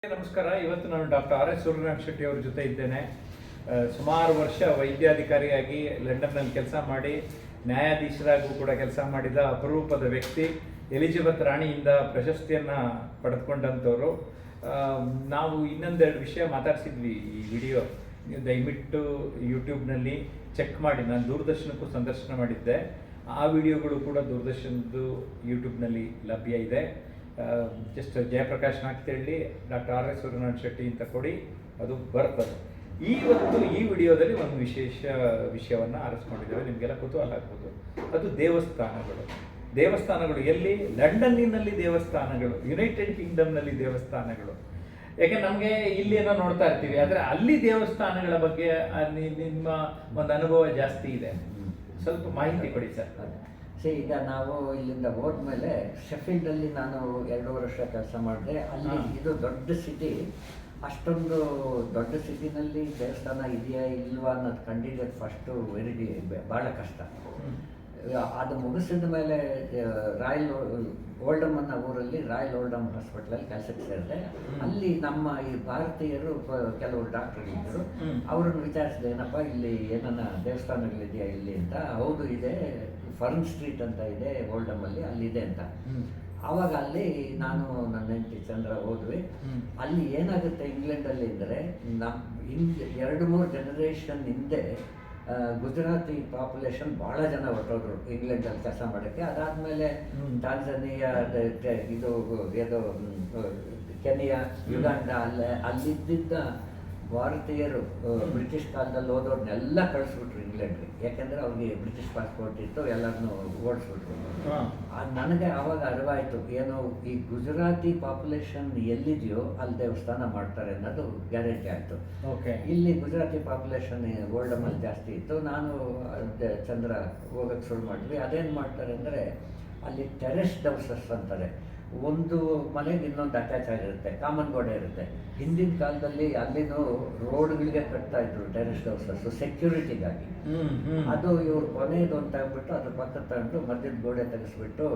ನಮಸ್ಕಾರ. ಇವತ್ತು ನಾನು doctor R S Suryanarayana Shetty ಅವರ ಜೊತೆ ಇದ್ದೇನೆ. ಸುಮಾರು ವರ್ಷ ವೈದ್ಯಾಧಿಕಾರಿಯಾಗಿ ಲಂಡನ್ನಲ್ಲಿ ಕೆಲಸ ಮಾಡಿ ನ್ಯಾಯಾಧೀಶರಾಗೂ ಕೂಡ ಕೆಲಸ ಮಾಡಿದ ಅಪರೂಪದ ವ್ಯಕ್ತಿ. ಎಲಿಜಬೆತ್ ರಾಣಿಯಿಂದ ಪ್ರಶಸ್ತಿಯನ್ನು ಪಡೆದುಕೊಂಡಂಥವರು. ನಾವು ಇನ್ನೊಂದೆರಡು ವಿಷಯ ಮಾತಾಡ್ಸಿದ್ವಿ. ಈ ವಿಡಿಯೋ ನೀವು ದಯವಿಟ್ಟು ಯೂಟ್ಯೂಬ್ನಲ್ಲಿ ಚೆಕ್ ಮಾಡಿ. ನಾನು ದೂರದರ್ಶನಕ್ಕೂ ಸಂದರ್ಶನ ಮಾಡಿದ್ದೆ. ಆ ವಿಡಿಯೋಗಳು ಕೂಡ ದೂರದರ್ಶನದ್ದು ಯೂಟ್ಯೂಬ್ನಲ್ಲಿ ಲಭ್ಯ ಇದೆ. Just Jayaprakash Nagathihalli doctor R S Suryanarayana Shetty ಅಂತ ಕೊಡಿ, ಅದು ಬರ್ತದೆ. ಇವತ್ತು ಈ ವಿಡಿಯೋದಲ್ಲಿ ಒಂದು ವಿಶೇಷ ವಿಷಯವನ್ನು ಆರಿಸ್ಕೊಂಡಿದ್ದೇವೆ. ನಿಮಗೆಲ್ಲ ಕುತೂಹಲ ಆಗ್ಬೋದು. ಅದು ದೇವಸ್ಥಾನಗಳು ಎಲ್ಲಿ? ಲಂಡನ್ನಿನಲ್ಲಿ ದೇವಸ್ಥಾನಗಳು, ಯುನೈಟೆಡ್ ಕಿಂಗ್ಡಮ್ನಲ್ಲಿ ದೇವಸ್ಥಾನಗಳು. ಯಾಕೆ ನಮಗೆ ಇಲ್ಲಿ ಏನೋ ನೋಡ್ತಾ ಇರ್ತೀವಿ, ಆದರೆ ಅಲ್ಲಿ ದೇವಸ್ಥಾನಗಳ ಬಗ್ಗೆ ನಿಮ್ಮ ಒಂದು ಅನುಭವ ಜಾಸ್ತಿ ಇದೆ. ಸ್ವಲ್ಪ ಮಾಹಿತಿ ಕೊಡಿ ಸರ್. ಈಗ ನಾವು ಇಲ್ಲಿಂದ ಹೋದ್ಮೇಲೆ ಶೆಫೀಲ್ಡಲ್ಲಿ ನಾನು 2 ವರ್ಷ ಕೆಲಸ ಮಾಡಿದೆ. ಅಲ್ಲಿ ಇದು ದೊಡ್ಡ ಸಿಟಿ. ಅಷ್ಟೊಂದು ದೊಡ್ಡ ಸಿಟಿನಲ್ಲಿ ದೇವಸ್ಥಾನ ಇದೆಯಾ ಇಲ್ವಾ ಅನ್ನೋದು ಕಂಡಿಡಿಯೋದು ಫಸ್ಟು ಭಾಳ ಕಷ್ಟ. ಅದು ಮುಗಿಸಿದ ಮೇಲೆ ರಾಯಲ್ ಓಲ್ಡಮ್ ಅನ್ನೋ ಊರಲ್ಲಿ ರಾಯಲ್ ಓಲ್ಡಮ್ ಹಾಸ್ಪಿಟ್ಲಲ್ಲಿ ಕೆಲಸಕ್ಕೆ ಸೇರಿದೆ. ಅಲ್ಲಿ ನಮ್ಮ ಈ ಭಾರತೀಯರು ಕೆಲವರು ಡಾಕ್ಟರ್ಗಳಿದ್ದರು. ಅವ್ರನ್ನ ವಿಚಾರಿಸಿದೆ, ಏನಪ್ಪ ಇಲ್ಲಿ ಏನನ್ನ ದೇವಸ್ಥಾನಗಳಿದೆಯಾ ಇಲ್ಲಿ ಅಂತ. ಹೌದು ಇದೆ, ಫರ್ನ್ ಸ್ಟ್ರೀಟ್ ಅಂತ ಇದೆ ಓಲ್ಡಮಲ್ಲಿ, ಅಲ್ಲಿದೆ ಅಂತ. ಆವಾಗ ಅಲ್ಲಿ ನಾನು ನನ್ನ ಹೆಂಡತಿ ಚಂದ್ರ ಹೋದ್ವಿ. ಅಲ್ಲಿ ಏನಾಗುತ್ತೆ ಇಂಗ್ಲೆಂಡಲ್ಲಿ ಅಂದರೆ, ನಮ್ಮ 2-3 ಜನರೇಷನ್ ಹಿಂದೆ ಗುಜರಾತಿ ಪಾಪ್ಯುಲೇಷನ್ ಭಾಳ ಜನ ಹೊರಟೋದ್ರು ಇಂಗ್ಲೆಂಡಲ್ಲಿ ಕೆಲಸ ಮಾಡೋಕ್ಕೆ. ಅದಾದಮೇಲೆ ಟಾಂಜಾನಿಯಾ, ಇದು ಏನೋ ಕೆನಿಯಾ, ಯುಗಾಂಡ, ಅಲ್ಲಿದ್ದ ಭಾರತೀಯರು ಬ್ರಿಟಿಷ್ ಕಾಲದಲ್ಲಿ ಹೋದವ್ರನ್ನೆಲ್ಲ ಕಳಿಸ್ಬಿಟ್ರು ಇಂಗ್ಲೆಂಡ್ಗೆ. ಯಾಕೆಂದರೆ ಅವ್ರಿಗೆ ಬ್ರಿಟಿಷ್ ಪಾಸ್ಪೋರ್ಟ್ ಇತ್ತು, ಎಲ್ಲರನ್ನೂ ಓಡಿಸ್ಬಿಟ್ರು. ನನಗೆ ಆವಾಗ ಅರಿವಾಯಿತು, ಏನು ಈ ಗುಜರಾತಿ ಪಾಪ್ಯುಲೇಷನ್ ಎಲ್ಲಿದೆಯೋ ಅಲ್ಲಿ ದೇವಸ್ಥಾನ ಮಾಡ್ತಾರೆ ಅನ್ನೋದು ಗ್ಯಾರಂಟಿ ಆಯಿತು. ಇಲ್ಲಿ ಗುಜರಾತಿ ಪಾಪ್ಯುಲೇಷನ್ ಓಲ್ಡಮಲ್ಲಿ ಜಾಸ್ತಿ ಇತ್ತು. ನಾನು ಚಂದ್ರ ಹೋಗೋಕ್ಕೆ ಶುರು ಮಾಡಿದ್ವಿ. ಅದೇನು ಮಾಡ್ತಾರೆ ಅಂದರೆ, ಅಲ್ಲಿ ಟೆರೆಸ್ಡ್ ಹೌಸಸ್ ಅಂತಾರೆ. ಒಂದು ಮನೆಗೆ ಇನ್ನೊಂದು ಅಟ್ಯಾಚ್ ಆಗಿರುತ್ತೆ, ಕಾಮನ್ ಗೋಡೆ ಇರುತ್ತೆ. ಹಿಂದಿನ ಕಾಲದಲ್ಲಿ ಅಲ್ಲಿನೂ ರೋಡ್ಗಳಿಗೆ ಕಟ್ತಾ ಇದ್ರು ಟೆರೆಸ್ಡ್ ಹೌಸಸ್ ಸೆಕ್ಯೂರಿಟಿಗಾಗಿ. ಅದು ಇವ್ರು ಕೊನೆಯದು ಅಂತ ಹೇಳ್ಬಿಟ್ಟು ಅದ್ರ ಪಕ್ಕ ತಗೊಂಡು ಮಧ್ಯದ ಗೋಡೆ ತೆಗೆಸ್ಬಿಟ್ಟು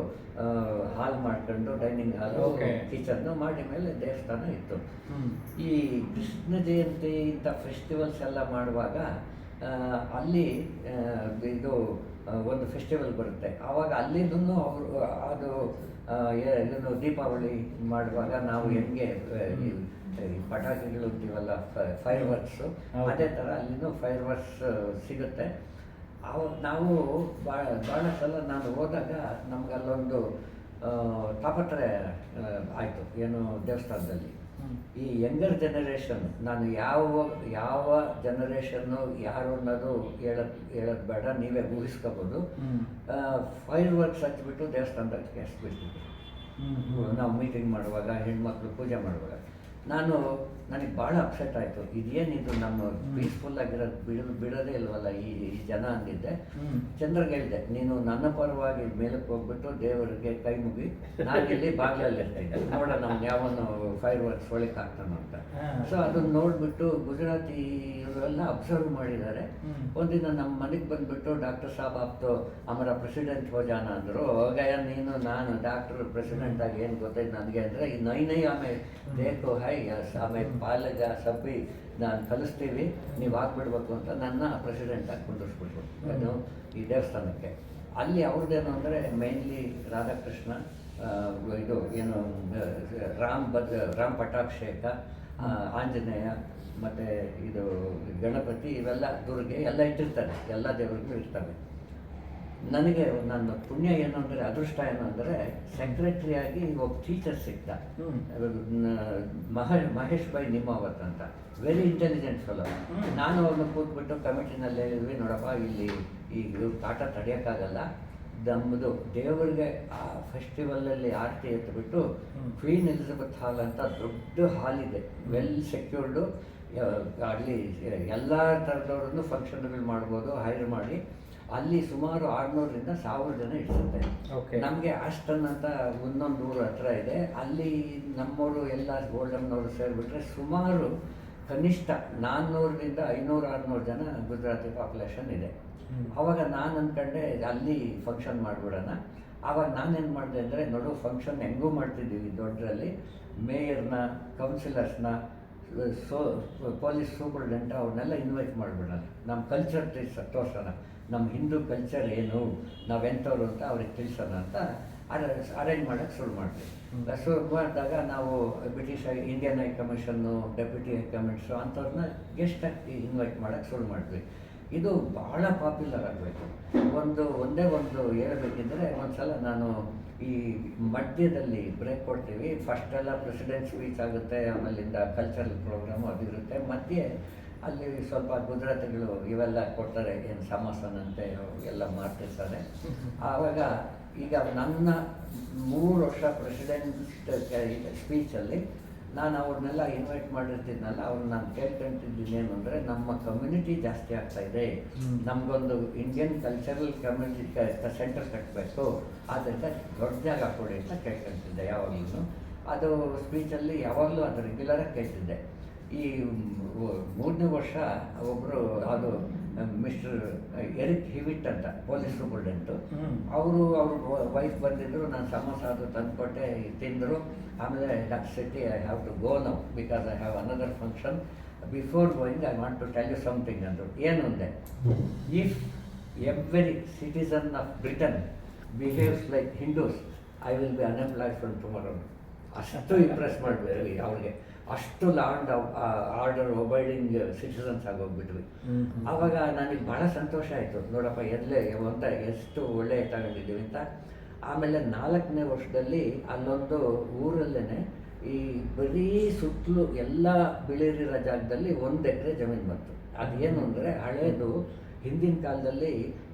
ಹಾಲ್ ಮಾಡ್ಕೊಂಡು ಡೈನಿಂಗ್ ಹಾಲು, ಕಿಚನ್ನು ಮಾಡಿ ಮೇಲೆ ದೇವಸ್ಥಾನ ಇತ್ತು. ಈ ಕೃಷ್ಣ ಜಯಂತಿ ಇಂಥ ಫೆಸ್ಟಿವಲ್ಸ್ ಎಲ್ಲ ಮಾಡುವಾಗ ಅಲ್ಲಿ ಇದು ಒಂದು ಫೆಸ್ಟಿವಲ್ ಬರುತ್ತೆ. ಆವಾಗ ಅಲ್ಲಿಂದೂ ಅವರು ಅದು ಇದನ್ನು ದೀಪಾವಳಿ ಮಾಡುವಾಗ ನಾವು ಹೆಂಗೆ ಪಟಾಕಿಗಳು ಅಂತೀವಲ್ಲ, ಫೈರ್ ವರ್ಕ್ಸು, ಅದೇ ಥರ ಅಲ್ಲಿನೂ ಫೈರ್ ವರ್ಕ್ಸ್ ಸಿಗುತ್ತೆ. ಆವಾಗ ನಾವು ಭಾಳ ಸಲ ನಾನು ಹೋದಾಗ ನಮಗಲ್ಲೊಂದು ತಾಪತ್ರೆ ಆಯಿತು. ಏನು ದೇವಸ್ಥಾನದಲ್ಲಿ ಈ ಯಂಗರ್ ಜನರೇಷನ್, ನಾನು ಯಾವ ಜನರೇಷನ್ನು ಯಾರು ಅನ್ನೋದು ಹೇಳೋದು ಬೇಡ, ನೀವೇ ಊಹಿಸ್ಕೋಬೋದು. ಫೈರ್ ವರ್ಕ್ಸ್ ಹಚ್ಬಿಟ್ಟು ದೇವಸ್ಥಾನದಲ್ಲಿ ಕೆಡಿಸ್ಬಿಟ್ಟಿದ್ವಿ ನಾವು ಮೀಟಿಂಗ್ ಮಾಡುವಾಗ, ಹೆಣ್ಮಕ್ಳು ಪೂಜೆ ಮಾಡುವಾಗ. ನನಗೆ ಭಾಳ ಅಪ್ಸೆಟ್ ಆಯಿತು. ಇದೇನಿದು ನಮ್ಮ ಪೀಸ್ಫುಲ್ಲಾಗಿರೋದು ಬಿಡೋದೇ ಇಲ್ವಲ್ಲ ಈ ಜನ ಅಂದಿದ್ದೆ. ಚಂದ್ರಗೆ ಹೇಳಿದೆ, ನೀನು ನನ್ನ ಪರವಾಗಿ ಮೇಲಕ್ಕೆ ಹೋಗ್ಬಿಟ್ಟು ದೇವರಿಗೆ ಕೈ ಮುಗಿ, ನಾನಿಲ್ಲಿ ಬಾಗಿಲಲ್ಲಿ ಇರ್ತಾಯಿದ್ದೆ, ನೋಡೋಣ ನಮ್ಗೆ ಯಾವನು ಫೈರ್ ವರ್ಕ್ಸ್ ಒಳಗೆ ಆಗ್ತಾನೋ ಅಂತ. ಸೊ ಅದನ್ನು ನೋಡಿಬಿಟ್ಟು ಗುಜರಾತಿ ಇವರೆಲ್ಲ ಅಬ್ಸರ್ವ್ ಮಾಡಿದ್ದಾರೆ. ಒಂದಿನ ನಮ್ಮ ಮನೆಗೆ ಬಂದುಬಿಟ್ಟು, ಡಾಕ್ಟರ್ ಸಾಬ್ ಆಪ್ತು ಅಮರ ಪ್ರೆಸಿಡೆಂಟ್ ಹೋ ಜಾನ ಅಂದರು. ಹೋಗಯ್ಯ ನೀನು, ನಾನು ಡಾಕ್ಟರ್ ಪ್ರೆಸಿಡೆಂಟ್ ಆಗಿ ಏನು ಗೊತ್ತಾಯ್ತು ನನಗೆ ಅಂದರೆ, ಈ ನೈ ಆಮೇಲೆ ಬೇಕು ಹೈ ಆಮೇಲೆ ಪಾಲಜ ಸಬ್ಬಿ ನಾನು ಕಲಿಸ್ತೀವಿ, ನೀವು ಹಾಕ್ಬಿಡ್ಬೇಕು ಅಂತ ನನ್ನ ಪ್ರೆಸಿಡೆಂಟಾಗಿ ಕುಂದಿಸ್ಬಿಟ್ರು ಅದು ಈ ದೇವಸ್ಥಾನಕ್ಕೆ. ಅಲ್ಲಿ ಅವ್ರದ್ದೇನು ಅಂದರೆ ಮೇನ್ಲಿ ರಾಧಾಕೃಷ್ಣ, ಇದು ಏನು ರಾಮ್ ಪಟ್ಟಾಭಿಷೇಕ, ಆಂಜನೇಯ, ಮತ್ತು ಇದು ಗಣಪತಿ, ಇವೆಲ್ಲ ದುರ್ಗೆ ಎಲ್ಲ ಇಟ್ಟಿರ್ತಾರೆ, ಎಲ್ಲ ದೇವರಿಗೂ ಇರ್ತವೆ. ನನಗೆ ನನ್ನ ಪುಣ್ಯ ಏನು ಅಂದರೆ, ಅದೃಷ್ಟ ಏನು ಅಂದರೆ, ಸೆಕ್ರೆಟ್ರಿಯಾಗಿ ಒಬ್ಬ ಟೀಚರ್ ಸಿಗ್ತ, ಮಹೇಶ್ ಭಾಯ್ ನಿಮಾವತ್ ಅಂತ, ವೆರಿ ಇಂಟೆಲಿಜೆಂಟ್ ಫೆಲೋ. ನಾನು ಅವ್ರನ್ನ ಕೂತ್ಬಿಟ್ಟು ಕಮಿಟಿನಲ್ಲಿ ಹೇಳಿದ್ವಿ, ನೋಡಪ್ಪ ಇಲ್ಲಿ ಈಗ ಕಾಟ ತಡೆಯೋಕ್ಕಾಗಲ್ಲ, ನಮ್ಮದು ದೇವರಿಗೆ ಆ ಫೆಸ್ಟಿವಲಲ್ಲಿ ಆರತಿ ಎತ್ಬಿಟ್ಟು ಕ್ವೀನ್ ಎಲಿಜಬೆತ್ ಹಾಲ್ ಅಂತ ದೊಡ್ಡ ಹಾಲ್ ಇದೆ, ವೆಲ್ ಸೆಕ್ಯೂರ್ಡು. ಅಲ್ಲಿ ಎಲ್ಲ ಥರದವ್ರನ್ನು ಫಂಕ್ಷನ್ಗಳು ಮಾಡ್ಬೋದು ಹೈರ್ ಮಾಡಿ. ಅಲ್ಲಿ ಸುಮಾರು 600ರಿಂದ 1000 ಜನ ಇಡ್ಸುತ್ತೆ. ನಮಗೆ ಆಸ್ಟನ್ ಅಂತ ಒಂದೊಂದು ಊರು ಹತ್ರ ಇದೆ. ಅಲ್ಲಿ ನಮ್ಮವರು ಎಲ್ಲ ಓಲ್ಡಮ್ನವರು ಸೇರಿಬಿಟ್ರೆ ಸುಮಾರು ಕನಿಷ್ಠ 400ರಿಂದ 500-600 ಜನ ಗುಜರಾತಿ ಪಾಪ್ಯುಲೇಷನ್ ಇದೆ. ಆವಾಗ ನಾನು ಅಂದ್ಕೊಂಡೆ ಅಲ್ಲಿ ಫಂಕ್ಷನ್ ಮಾಡಿಬಿಡೋಣ. ಆವಾಗ ನಾನೇನು ಮಾಡಿದೆ ಅಂದರೆ, ನೋಡು ಫಂಕ್ಷನ್ ಹೆಂಗೂ ಮಾಡ್ತಿದ್ದೀವಿ ದೊಡ್ಡರಲ್ಲಿ, ಮೇಯರ್ನ, ಕೌನ್ಸಿಲರ್ಸ್ನ, ಸೋ ಪೊಲೀಸ್ ಸೂಪರ್ಡೆಂಟ್ ಅವ್ರನ್ನೆಲ್ಲ ಇನ್ವೈಟ್ ಮಾಡಿಬಿಡೋಣ. ನಮ್ಮ ಕಲ್ಚರ್ ತೋರ್ಸೋಣ, ನಮ್ಮ ಹಿಂದೂ ಕಲ್ಚರ್ ಏನು, ನಾವೆಂಥವ್ರು ಅಂತ ಅವ್ರಿಗೆ ತಿಳಿಸೋಣ ಅಂತ ಅರೇಂಜ್ ಮಾಡೋಕ್ಕೆ ಶುರು ಮಾಡ್ತೀವಿ. ಶುರು ಮಾಡಿದಾಗ ನಾವು British Indian high commission, deputy high commissions ಅಂಥವ್ರನ್ನ ಗೆಸ್ಟಾಗಿ ಇನ್ವೈಟ್ ಮಾಡೋಕ್ಕೆ ಶುರು ಮಾಡ್ತೀವಿ. ಇದು ಭಾಳ ಪಾಪ್ಯುಲರ್ ಆಗಬೇಕು. ಒಂದೇ ಒಂದು ಹೇಳಬೇಕಿದ್ರೆ, ಒಂದು ಸಲ ನಾನು ಈ ಮಧ್ಯದಲ್ಲಿ ಬ್ರೇಕ್ ಕೊಡ್ತೀವಿ. ಫಸ್ಟೆಲ್ಲ ಪ್ರೆಸಿಡೆಂಟ್ ಸ್ಪೀಚ್ ಆಗುತ್ತೆ, ಆಮೇಲಿಂದ ಕಲ್ಚರಲ್ ಪ್ರೋಗ್ರಾಮು ಅದು ಇರುತ್ತೆ. ಮಧ್ಯೆ ಅಲ್ಲಿ ಸ್ವಲ್ಪ ಗುಜರಾತಿಗಳು ಇವೆಲ್ಲ ಕೊಡ್ತಾರೆ, ಏನು ಸಮಾಸನಂತೆ ಎಲ್ಲ ಮಾಡ್ತಿರ್ತಾರೆ. ಆವಾಗ ಈಗ ನನ್ನ 3 ವರ್ಷ ಪ್ರೆಸಿಡೆಂಟ್ ಸ್ಪೀಚಲ್ಲಿ ನಾನು ಅವ್ರನ್ನೆಲ್ಲ ಇನ್ವೈಟ್ ಮಾಡಿರ್ತಿದ್ನಲ್ಲ, ಅವ್ರನ್ನ ನಾನು ಕೇಳ್ಕೊಂತಿದ್ದೀನಿ ಏನು ಅಂದರೆ, ನಮ್ಮ ಕಮ್ಯುನಿಟಿ ಜಾಸ್ತಿ ಆಗ್ತಾಯಿದೆ, ನಮಗೊಂದು ಇಂಡಿಯನ್ ಕಲ್ಚರಲ್ ಕಮ್ಯುನಿಟಿ ಸೆಂಟರ್ ಕಟ್ಟಬೇಕು, ಆದ್ದರಿಂದ ದೊಡ್ಡ ಜಾಗ ಕೊಡಿ ಅಂತ ಕೇಳ್ಕೊಂತಿದ್ದೆ ಯಾವಾಗಲೂ. ಅದು ಸ್ಪೀಚಲ್ಲಿ ಯಾವಾಗಲೂ ಅದು ರೆಗ್ಯುಲರಾಗಿ ಕೇಳ್ತಿದ್ದೆ. ಈ 3ನೇ ವರ್ಷ ಒಬ್ಬರು ಅದು ಮಿಸ್ಟರ್ ಎರಿಕ್ ಹಿವಿಟ್ ಅಂತ ಪೊಲೀಸ್ ಸೂಪರ್ಡೆಂಟು, ಅವ್ರ ವೈಫ್ ಬಂದಿದ್ದರು. ನಾನು ಸಮೋಸ ಅದು ತಂದುಕೊಟ್ಟೆ, ತಿಂದರು. ಆಮೇಲೆ doctor Shetty, I have to go now because I have another function. Before going I want to tell you something ಅಂದರು. ಏನು ಅಂದೆ, if every citizen of Britain behaves like Hindus, I will be unemployed from tomorrow. ಅಷ್ಟು impress ಮಾಡಬೇಡಿ ಅವ್ರಿಗೆ, ಅಷ್ಟು ಲಾಂಡ್ order ಒಬೈಡಿಂಗ್ citizens ಆಗೋಗ್ಬಿಟ್ವಿ. ಆವಾಗ ನನಗೆ ಭಾಳ ಸಂತೋಷ ಆಯಿತು, ನೋಡಪ್ಪ ಅಂತ ಎಷ್ಟು ಒಳ್ಳೆ ತಗೊಂಡಿದ್ದೀವಿ ಅಂತ. ಆಮೇಲೆ 4ನೇ ವರ್ಷದಲ್ಲಿ ಅಲ್ಲೊಂದು ಊರಲ್ಲೇ ಈ ಬರೀ ಸುತ್ತಲೂ ಎಲ್ಲ ಬಿಳಿರಿರೋ ಜಾಗದಲ್ಲಿ 1 ಎಕರೆ ಜಮೀನು ಬಂತು. ಅದೇನು ಅಂದರೆ, ಹಳೇದು ಹಿಂದಿನ ಕಾಲದಲ್ಲಿ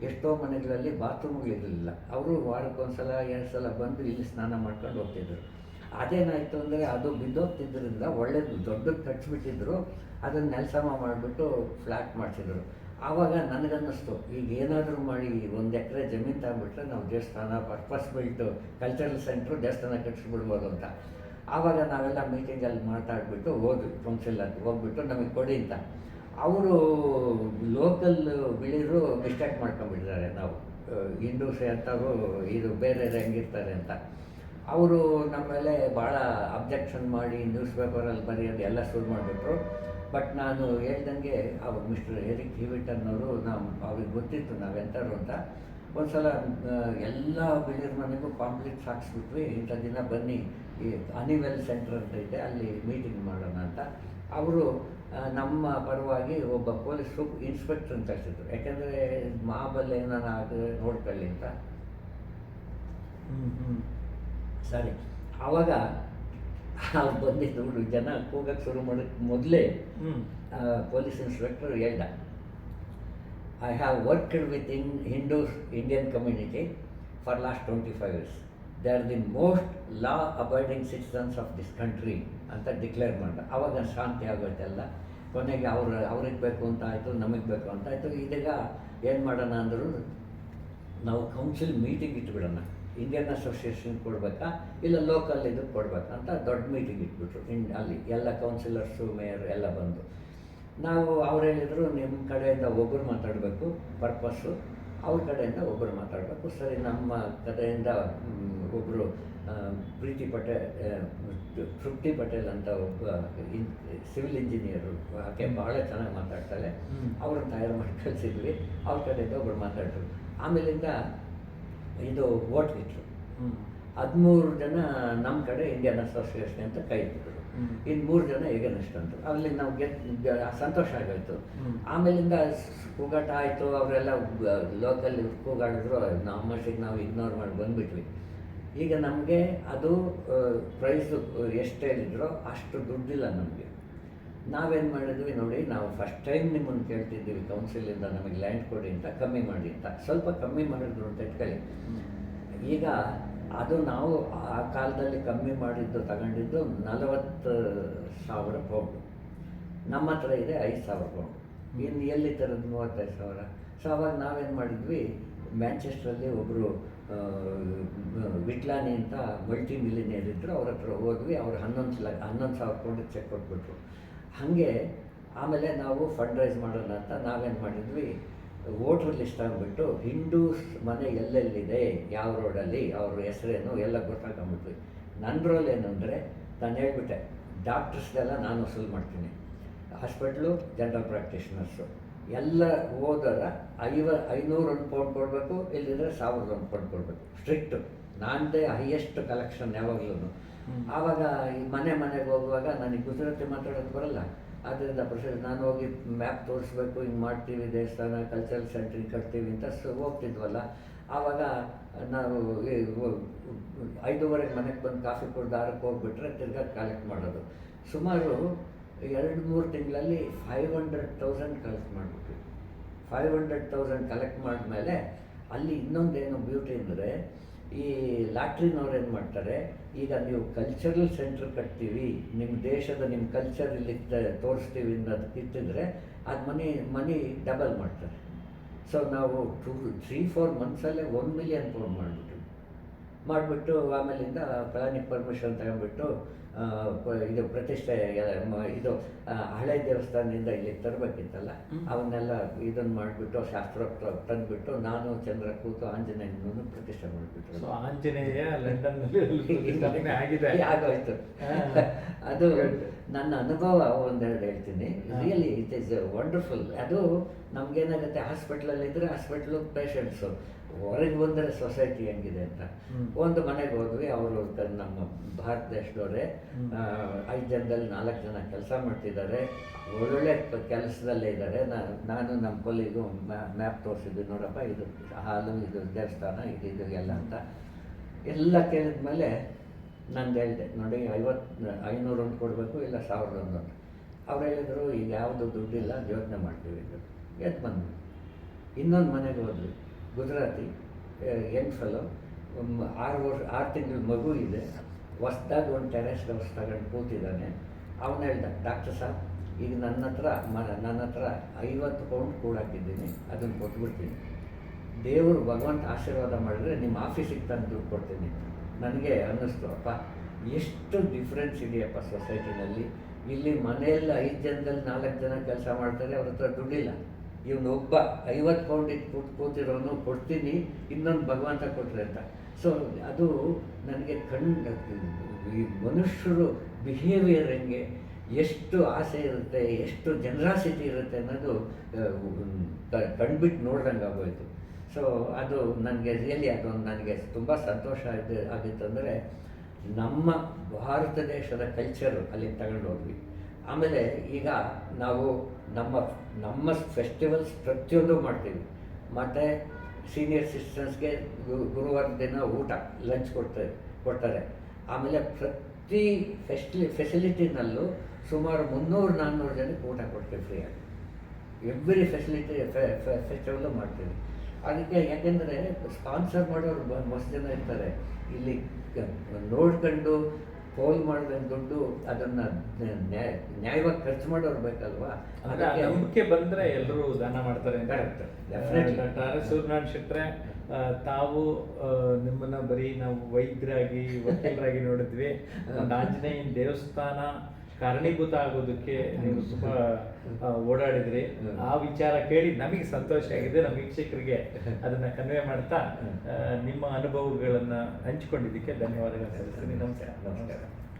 ಎಷ್ಟೋ ಮನೆಗಳಲ್ಲಿ ಬಾತ್ರೂಮ್ಗಳಿರಲಿಲ್ಲ. ಅವರು ವಾರಕ್ಕೊಂದ್ಸಲ 2 ಸಲ ಬಂದು ಇಲ್ಲಿ ಸ್ನಾನ ಮಾಡ್ಕೊಂಡು ಹೋಗ್ತಿದ್ರು. ಅದೇನಾಯಿತು ಅಂದರೆ, ಅದು ಬಿದ್ದೋಗ್ತಿದ್ದರಿಂದ ಒಳ್ಳೇದು ದೊಡ್ಡದು ಕಟ್ಸಿಬಿಟ್ಟಿದ್ರು, ಅದನ್ನು ನೆಲಸಮ ಮಾಡಿಬಿಟ್ಟು ಫ್ಲ್ಯಾಟ್ ಮಾಡಿಸಿದ್ರು. ಆವಾಗ ನನಗನ್ನಿಸ್ತು, ಈಗ ಏನಾದರೂ ಮಾಡಿ 1 ಎಕರೆ ಜಮೀನು ತಗೊಂಡ್ಬಿಟ್ರೆ ನಾವು ದೇವಸ್ಥಾನ, ಪರ್ಪಸ್ ಬಿಲ್ಟು ಕಲ್ಚರಲ್ ಸೆಂಟ್ರು ದೇವಸ್ಥಾನ ಕಟ್ಸಿಬಿಡ್ಬೋದು ಅಂತ. ಆವಾಗ ನಾವೆಲ್ಲ ಮೀಟಿಂಗಲ್ಲಿ ಮಾತಾಡಿಬಿಟ್ಟು ಹೋದ್ವಿ, ಕೌನ್ಸಿಲಲ್ಲಿ ಹೋಗ್ಬಿಟ್ಟು ನಮಗೆ ಕೊಡಿ ಅಂತ. ಅವರು ಲೋಕಲ್ ಬಿಳಿರು ಮಿಸ್ಟೇಕ್ ಮಾಡ್ಕೊಂಡ್ಬಿಟ್ಟಿದ್ದಾರೆ, ನಾವು ಹಿಂದೂಸೆ ಅಂತವರು ಇದು ಬೇರೆ ಹೆಂಗಿರ್ತಾರೆ ಅಂತ. ಅವರು ನಮ್ಮ ಮೇಲೆ ಭಾಳ ಅಬ್ಜೆಕ್ಷನ್ ಮಾಡಿ ನ್ಯೂಸ್ ಪೇಪರಲ್ಲಿ ಬರೆಯೋದು ಎಲ್ಲ ಶುರು ಮಾಡಿಬಿಟ್ರು. ಬಟ್ ನಾನು ಹೇಳ್ದಂಗೆ ಅವ್ರು ಮಿಸ್ಟರ್ ಎರಿಕ್ ಹಿವಿಟ್ ಅನ್ನೋರು, ಅವ್ರಿಗೆ ಗೊತ್ತಿತ್ತು ನಾವೆಂಥವ್ರು ಅಂತ. ಒಂದು ಸಲ ಎಲ್ಲ ಬಿಳಿರ ಮನೆಗೂ ಪಾಂಪ್ಲೆಟ್ಸ್ ಹಾಕ್ಸ್ಬಿಟ್ವಿ, ಇಂಥ ದಿನ ಬನ್ನಿ ಈ ಅನಿವೆಲ್ ಸೆಂಟರ್ ಅಂತ ಇದೆ, ಅಲ್ಲಿ ಮೀಟಿಂಗ್ ಮಾಡೋಣ ಅಂತ. ಅವರು ನಮ್ಮ ಪರವಾಗಿ ಒಬ್ಬ ಪೊಲೀಸ್ ಇನ್ಸ್ಪೆಕ್ಟ್ರನ್ನ ಕಳಿಸಿದ್ರು, ಯಾಕೆಂದರೆ ಮಾಬಲ್ಲಿ ಏನಾರ ಆದರೆ ನೋಡ್ಕೊಳ್ಳಿ ಅಂತ. ಸರಿ, ಆವಾಗ ಅವ್ರು ಬಂದಿದ್ದು ಜನ ಕೂಗಕ್ಕೆ ಶುರು ಮಾಡೋಕ್ಕೆ ಮೊದಲೇ ಪೊಲೀಸ್ ಇನ್ಸ್ಪೆಕ್ಟರ್ ಹೇಳ್ದ, I have worked with Hindus Indian community for last 25 years. They are the most law abiding citizens of this country ಅಂತ ಡಿಕ್ಲೇರ್ ಮಾಡ್ದ. ಆವಾಗ ಶಾಂತಿ ಆಗೋಯ್ತೆಲ್ಲ. ಕೊನೆಗೆ ಅವ್ರಿಗೆ ಬೇಕು ಅಂತ ಆಯಿತು, ನಮಗೆ ಬೇಕು ಅಂತ ಆಯಿತು. ಇದೀಗ ಏನು ಮಾಡೋಣ ಅಂದರು, ನಾವು ಕೌನ್ಸಿಲ್ ಮೀಟಿಂಗ್ ಇಟ್ಬಿಡೋಣ, ಇಂಡಿಯನ್ ಅಸೋಸಿಯೇಷನ್ ಕೊಡಬೇಕಾ ಇಲ್ಲ ಲೋಕಲ್ ಇದು ಕೊಡಬೇಕಾ ಅಂತ ದೊಡ್ಡ ಮೀಟಿಂಗ್ ಇಟ್ಬಿಟ್ರು. ಅಲ್ಲಿ ಎಲ್ಲ ಕೌನ್ಸಿಲರ್ಸು, ಮೇಯರ್ ಎಲ್ಲ ಬಂದು ನಾವು ಅವ್ರು ಹೇಳಿದರು, ನಿಮ್ಮ ಕಡೆಯಿಂದ ಒಬ್ಬರು ಮಾತಾಡಬೇಕು ಪರ್ಪಸ್ಸು, ಅವ್ರ ಕಡೆಯಿಂದ ಒಬ್ಬರು ಮಾತಾಡಬೇಕು. ಸರಿ, ನಮ್ಮ ಕಡೆಯಿಂದ ಒಬ್ಬರು ಪ್ರೀತಿ ಪಟೇಲ್, ತೃಪ್ತಿ ಪಟೇಲ್ ಅಂತ ಒಬ್ಬ ಸಿವಿಲ್ ಇಂಜಿನಿಯರು, ಆಕೆ ಭಾಳ ಚೆನ್ನಾಗಿ ಮಾತಾಡ್ತಾಳೆ, ಅವ್ರನ್ನ ತಯಾರು ಮಾಡಿ ಕಳಿಸಿದ್ವಿ. ಅವ್ರ ಕಡೆಯಿಂದ ಒಬ್ಬರು ಮಾತಾಡಿದ್ರು. ಆಮೇಲಿಂದ ಇದು ವೋಟ್ ಇಟ್ಟರು. 13 ಜನ ನಮ್ಮ ಕಡೆ ಇಂಡಿಯನ್ ಅಸೋಸಿಯೇಷನ್ ಅಂತ ಕೈ ಇಟ್ಟಿದ್ರು, ಇನ್ನು 3 ಜನ ಎಗೇನೆಸ್ಟ್ ಅಂದರು. ಅಲ್ಲಿ ನಾವು ಸಂತೋಷ ಆಗೋಯ್ತು. ಆಮೇಲಿಂದ ಕೂಗಾಟ ಆಯಿತು, ಅವರೆಲ್ಲ ಲೋಕಲ್ ಕೂಗಾಡಿದ್ರು, ನಮ್ಮಷ್ಟಿಗೆ ನಾವು ಇಗ್ನೋರ್ ಮಾಡಿ ಬಂದುಬಿಟ್ವಿ. ಈಗ ನಮಗೆ ಅದು ಪ್ರೈಸು ಎಷ್ಟು ಹೇಳಿದ್ರೋ ಅಷ್ಟು ದುಡ್ಡಿಲ್ಲ ನಮಗೆ. ನಾವೇನು ಮಾಡಿದ್ವಿ ನೋಡಿ, ನಾವು ಫಸ್ಟ್ ಟೈಮ್ ನಿಮ್ಮನ್ನು ಕೇಳ್ತಿದ್ದೀವಿ ಕೌನ್ಸಿಲಿಂದ ನಮಗೆ ಲ್ಯಾಂಡ್ ಕೊಡಿ ಅಂತ, ಕಮ್ಮಿ ಮಾಡಿ ಅಂತ. ಸ್ವಲ್ಪ ಕಮ್ಮಿ ಮಾಡಿದ್ರು ಅಂತ ಇಟ್ಕೊಳ್ಳಿ. ಈಗ ಅದು ನಾವು ಆ ಕಾಲದಲ್ಲಿ ಕಮ್ಮಿ ಮಾಡಿದ್ದು ತಗೊಂಡಿದ್ದು 40,000 ಪೌಂಡ್. ನಮ್ಮ ಹತ್ರ ಇದೆ 5,000 ಪೌಂಡ್. ಇನ್ನು ಎಲ್ಲಿ ಥರದ್ದು 35,000. ಸೊ ಅವಾಗ ನಾವೇನು ಮಾಡಿದ್ವಿ, ಮ್ಯಾಂಚೆಸ್ಟ್ರಲ್ಲಿ ಒಬ್ಬರು ವಿಟ್ಲಾನಿ ಅಂತ ಮಲ್ಟಿ ಮಿಲಿನಿಯರ್ ಇದ್ದರು, ಅವ್ರ ಹತ್ರ ಹೋದ್ವಿ. ಅವ್ರು 11,000 ಪೌಂಡ್ ಚೆಕ್ ಕೊಟ್ಬಿಟ್ರು. ಹಾಗೆ ಆಮೇಲೆ ನಾವು ಫಂಡ್ ರೈಸ್ ಮಾಡೋಣ ಅಂತ ನಾವೇನು ಮಾಡಿದ್ವಿ, ವೋಟ್ರ್ ಲಿಸ್ಟ್ ಆಗಿಬಿಟ್ಟು ಹಿಂದೂಸ್ ಮನೆ ಎಲ್ಲೆಲ್ಲಿದೆ, ಯಾವ ರೋಡಲ್ಲಿ, ಅವ್ರ ಹೆಸರೇನು ಎಲ್ಲ ಗೊತ್ತಾಕೊಂಬಿಟ್ವಿ. ನನ್ನ ರೋಲ್ ಏನಂದರೆ ನಾನು ಹೇಳ್ಬಿಟ್ಟೆ, ಡಾಕ್ಟರ್ಸ್ದೆಲ್ಲ ನಾನು ವಸೂಲು ಮಾಡ್ತೀನಿ, ಹಾಸ್ಪಿಟ್ಲು ಜನರಲ್ ಪ್ರಾಕ್ಟೀಷನರ್ಸು ಎಲ್ಲ ಹೋದರೆ 500 ಪೌಂಡ್ ಕೊಡಬೇಕು, ಇಲ್ಲಿದ್ರೆ 1000 ಪೌಂಡ್ ಕೊಡಬೇಕು, ಸ್ಟ್ರಿಕ್ಟು. ನಾನದೇ ಹೈಯೆಸ್ಟ್ ಕಲೆಕ್ಷನ್ ಯಾವಾಗಲೂ. ಆವಾಗ ಈ ಮನೆಗೆ ಹೋಗುವಾಗ ನನಗೆ ಗುಜರಾತಿ ಮಾತಾಡೋದು ಬರಲ್ಲ, ಆದ್ದರಿಂದ ನಾನು ಹೋಗಿ ಮ್ಯಾಪ್ ತೋರಿಸ್ಬೇಕು, ಹಿಂಗೆ ಮಾಡ್ತೀವಿ, ದೇವಸ್ಥಾನ ಕಲ್ಚರಲ್ ಸೆಂಟ್ರಿಗೆ ಕಟ್ತೀವಿ ಅಂತ ಹೋಗ್ತಿದ್ವಲ್ಲ. ಆವಾಗ ನಾವು 5:30 ಮನೆಗೆ ಬಂದು ಕಾಫಿ ಕುಡ್ದು 6ಕ್ಕೆ ಹೋಗ್ಬಿಟ್ರೆ ತಿರ್ಗಾ ಕಲೆಕ್ಟ್ ಮಾಡೋದು. ಸುಮಾರು 2-3 ತಿಂಗಳಲ್ಲಿ 500,000 ಕಲೆಕ್ಟ್ ಮಾಡಿಬಿಟ್ವಿ. 500,000 ಕಲೆಕ್ಟ್ ಮಾಡಿದ್ಮೇಲೆ ಅಲ್ಲಿ ಇನ್ನೊಂದೇನು ಬ್ಯೂಟಿ ಅಂದರೆ, ಈ ಲಾಟ್ರಿನವ್ರು ಏನು ಮಾಡ್ತಾರೆ, ಈಗ ನೀವು ಕಲ್ಚರಲ್ ಸೆಂಟ್ರ್ ಕಟ್ತೀವಿ, ನಿಮ್ಮ ದೇಶದ ನಿಮ್ಮ ಕಲ್ಚರ್ ಇಲ್ಲಿ ತೋರಿಸ್ತೀವಿ ಅನ್ನೋದಕ್ಕೆ ಇಟ್ಟಿದ್ರೆ ಅದು ಮನಿ ಡಬಲ್ ಮಾಡ್ತಾರೆ. ಸೊ ನಾವು 3-4 ಮಂತ್ಸಲ್ಲೇ 1 ಮಿಲಿಯನ್ ಪೌಂಡ್ ಮಾಡಿಬಿಟ್ಟು ಆಮೇಲಿಂದ ಪ್ಲಾನಿಂಗ್ ಪರ್ಮಿಷನ್ ತಗೊಂಡ್ಬಿಟ್ಟು ಇದು ಪ್ರತಿಷ್ಠೆ ಇದು ಹಳೆ ದೇವಸ್ಥಾನದಿಂದ ಇಲ್ಲಿ ತರಬೇಕಿತ್ತಲ್ಲ, ಅವನ್ನೆಲ್ಲ ಇದನ್ನು ಮಾಡಿಬಿಟ್ಟು ಶಾಸ್ತ್ರೋಕ್ತ ತಂದುಬಿಟ್ಟು ನಾನು ಚಂದ್ರ ಕೂತು ಆಂಜನೇಯನನ್ನು ಪ್ರತಿಷ್ಠೆ ಮಾಡಿಬಿಟ್ರು. ಆಂಜನೇಯ ಲಂಡನ್ನಲ್ಲಿ ಆಗೋಯ್ತು. ಅದು ನನ್ನ ಅನುಭವ ಒಂದೆರಡು ಹೇಳ್ತೀನಿ. Really it is wonderful. ಅದು ನಮಗೇನಾಗುತ್ತೆ, ಹಾಸ್ಪಿಟ್ಲಲ್ಲಿದ್ದರೆ ಹಾಸ್ಪಿಟ್ಲು ಪೇಷಂಟ್ಸು, ಹೊರಗೆ ಬಂದರೆ ಸೊಸೈಟಿ ಹೆಂಗಿದೆ ಅಂತ. ಒಂದು ಮನೆಗೆ ಹೋದ್ವಿ, ಅವರು ನಮ್ಮ ಭಾರತ ದೇಶದವರೇ, 5 ಜನದಲ್ಲಿ 4 ಜನ ಕೆಲಸ ಮಾಡ್ತಿದ್ದಾರೆ, ಒಳ್ಳೊಳ್ಳೆ ಕೆಲಸದಲ್ಲೇ ಇದ್ದಾರೆ. ನಾನು ನಮ್ಮ ಕೊಲ್ಲಿಗೂ ಮ್ಯಾಪ್ ತೋರಿಸಿದ್ವಿ, ನೋಡಪ್ಪ ಇದು ಹಾಲು, ಇದು ದೇವಸ್ಥಾನ, ಇದು ಎಲ್ಲ ಅಂತ ಎಲ್ಲ ಕೇಳಿದ ಮೇಲೆ ನಾನು ಹೇಳಿದೆ, ನೋಡಿ 500 ಕೊಡಬೇಕು, ಇಲ್ಲ 1001. ಅವ್ರು ಹೇಳಿದರು, ಈಗ ಯಾವುದು ದುಡ್ಡಿಲ್ಲ, ಯೋಚನೆ ಮಾಡ್ತೀವಿ. ಎದ್ದು ಬಂದ್ವಿ. ಇನ್ನೊಂದು ಮನೆಗೆ ಹೋದ್ವಿ, ಗುಜರಾತಿ ಯಂಗ್ ಫೆಲೋ, 6 ತಿಂಗಳ ಮಗು ಇದೆ, ಹೊಸ್ದಾಗಿ ಒಂದು ಟೆರೆಸ್ ಹೌಸ್ ತಗೊಂಡು ಕೂತಿದ್ದಾನೆ. ಅವನು ಹೇಳ್ದ, ಡಾಕ್ಟರ್ ಸಾಬ್, ಈಗ ನನ್ನ ಹತ್ರ 50 ಪೌಂಡ್ ಕೂಡಾಕಿದ್ದೀನಿ, ಅದನ್ನು ಕೊಟ್ಬಿಡ್ತೀನಿ, ದೇವರು ಭಗವಂತ ಆಶೀರ್ವಾದ ಮಾಡಿದ್ರೆ ನಿಮ್ಮ ಆಫೀಸಿಗೆ ತಂದು ದುಡ್ಡು ಕೊಡ್ತೀನಿ. ನನಗೆ ಅನ್ನಿಸ್ತು, ಅಪ್ಪ ಎಷ್ಟು ಡಿಫ್ರೆನ್ಸ್ ಇದೆಯಪ್ಪ ಸೊಸೈಟಿನಲ್ಲಿ. ಇಲ್ಲಿ ಮನೆಯಲ್ಲಿ 5 ಜನದಲ್ಲಿ 4 ಜನ ಕೆಲಸ ಮಾಡ್ತಾರೆ, ಅವ್ರ ಹತ್ರ ದುಡ್ಡಿಲ್ಲ. ಇವನೊಬ್ಬ 50 ಪೌಂಡ್ ಇಟ್ಟು ಕೂತಿರೋನು ಕೊಡ್ತೀನಿ, ಇನ್ನೊಂದು ಭಗವಂತ ಕೊಟ್ಟರೆ ಅಂತ. ಸೊ ಅದು ನನಗೆ ಈ ಮನುಷ್ಯರು ಬಿಹೇವಿಯರ್ ಹೆಂಗೆ, ಎಷ್ಟು ಆಸೆ ಇರುತ್ತೆ, ಎಷ್ಟು ಜನರಾಸಿಟಿ ಇರುತ್ತೆ ಅನ್ನೋದು ಕಂಡುಬಿಟ್ಟು ನೋಡ್ದಂಗೆ ಆಗೋಯ್ತು. ಸೊ ಅದು ನನಗೆ ರಿಯಲಿ ಅದೊಂದು ನನಗೆ ತುಂಬ ಸಂತೋಷ ಆಗಿತ್ತಂದರೆ, ನಮ್ಮ ಭಾರತ ದೇಶದ ಕಲ್ಚರು ಅಲ್ಲಿ ತಗೊಂಡು ಹೋದ್ವಿ. ಆಮೇಲೆ ಈಗ ನಾವು ನಮ್ಮ ಫೆಸ್ಟಿವಲ್ಸ್ ಪ್ರತಿಯೊಂದು ಮಾಡ್ತೀವಿ. ಮತ್ತು ಸೀನಿಯರ್ ಸಿಟಿಸನ್ಸ್ಗೆ ಗುರುವಾರದ ದಿನ ಊಟ, ಲಂಚ್ ಕೊಡ್ತಾರೆ. ಆಮೇಲೆ ಪ್ರತಿ ಫೆಸಿಲಿಟಿನಲ್ಲೂ ಸುಮಾರು 300-400 ಜನಕ್ಕೆ ಊಟ ಕೊಡ್ತೀವಿ ಫ್ರೀಯಾಗಿ. ಎವ್ರಿ ಫೆಸ್ಟಿವಲ್ಲು ಮಾಡ್ತೀವಿ. ಅದಕ್ಕೆ ಯಾಕೆಂದರೆ ಸ್ಪಾನ್ಸರ್ ಮಾಡೋರು ಮಸ್ತ್ ಜನ ಇರ್ತಾರೆ. ಇಲ್ಲಿ ನೋಡ್ಕೊಂಡು ಪೋಲ್ ಮಾಡಿದ ದುಡ್ಡು ಅದನ್ನು ನ್ಯಾಯವಾಗಿ ಖರ್ಚು ಮಾಡೋರು ಬೇಕಲ್ವಾ. ನಂಬಿಕೆ ಬಂದರೆ ಎಲ್ಲರೂ ದಾನ ಮಾಡ್ತಾರೆ ಅಂತ ಹೇಳ್ತಾರೆ. ಡಾಕ್ಟರ್ ಆರ್ ಎಸ್ ಸೂರ್ಯನಾರಾಯಣ ಶೆಟ್ಟರೆ, ತಾವು ನಿಮ್ಮನ್ನು ಬರೀ ನಾವು ವೈದ್ಯರಾಗಿ, ವಕೀಲರಾಗಿ ನೋಡಿದ್ವಿ. ಒಂದು ಆಂಜನೇಯನ ದೇವಸ್ಥಾನ ಕಾರಣೀಭೂತ ಆಗೋದಕ್ಕೆ ನೀವು ತುಂಬ ಓಡಾಡಿದ್ರಿ. ಆ ವಿಚಾರ ಕೇಳಿ ನಮಗೆ ಸಂತೋಷ ಆಗಿದೆ. ನಮ್ಮ ವೀಕ್ಷಕರಿಗೆ ಅದನ್ನು ಕನ್ವೆ ಮಾಡ್ತಾ ನಿಮ್ಮ ಅನುಭವಗಳನ್ನು ಹಂಚಿಕೊಂಡಿದ್ದಕ್ಕೆ ಧನ್ಯವಾದಗಳು ಸಲ್ಲಿಸ್ತೀನಿ. ನಮಸ್ಕಾರ.